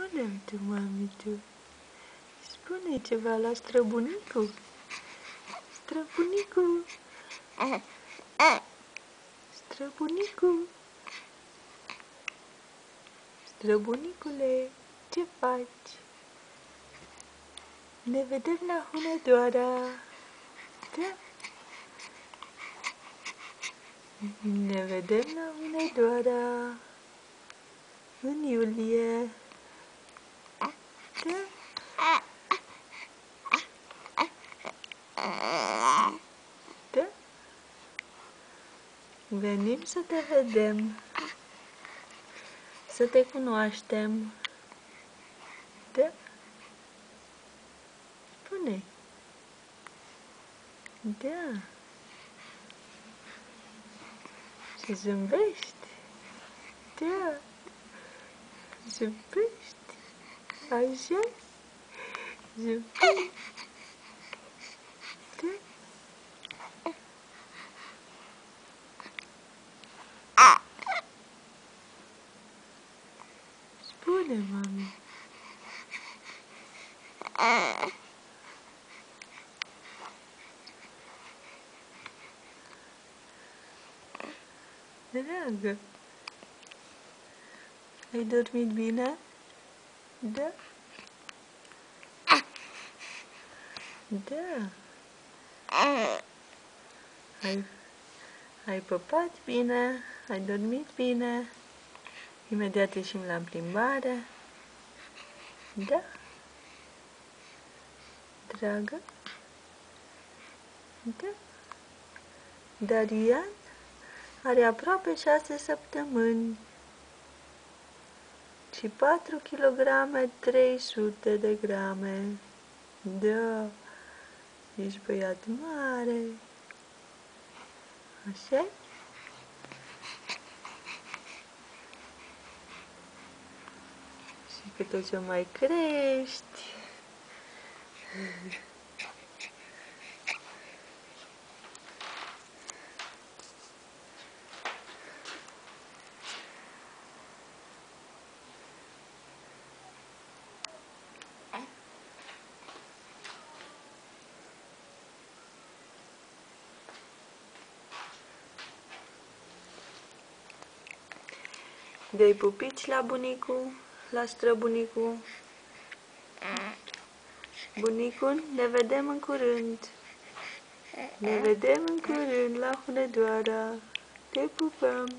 Spune-mi tu, mami, tu. Spune ceva la străbunicu. Străbunicu. Străbunicu. Străbunicule, ce faci? Ne vedem la Hunedoara. Da? Ne vedem la Hunedoara. În iulie. Da? Da? Venim să te vedem. Să te cunoaștem. Da? Spune. Da. Și zâmbești. Da. Zâmbești. Așa. Zâmbești. Da. Spune, mami. Dragă, ai dormit bine? Da? Da. Ai păpat bine? Ai dormit bine? Imediat ieșim la plimbare. Da? Dragă? Da? Darian are aproape 6 săptămâni și 4 kg 300 de grame. Da, ești băiat mare. Așa? Și cât o să mai crești. Dă-i pupici la bunicu, la străbunicu. Bunicul, ne vedem în curând. Ne vedem în curând la Hunedoara. Te pupăm!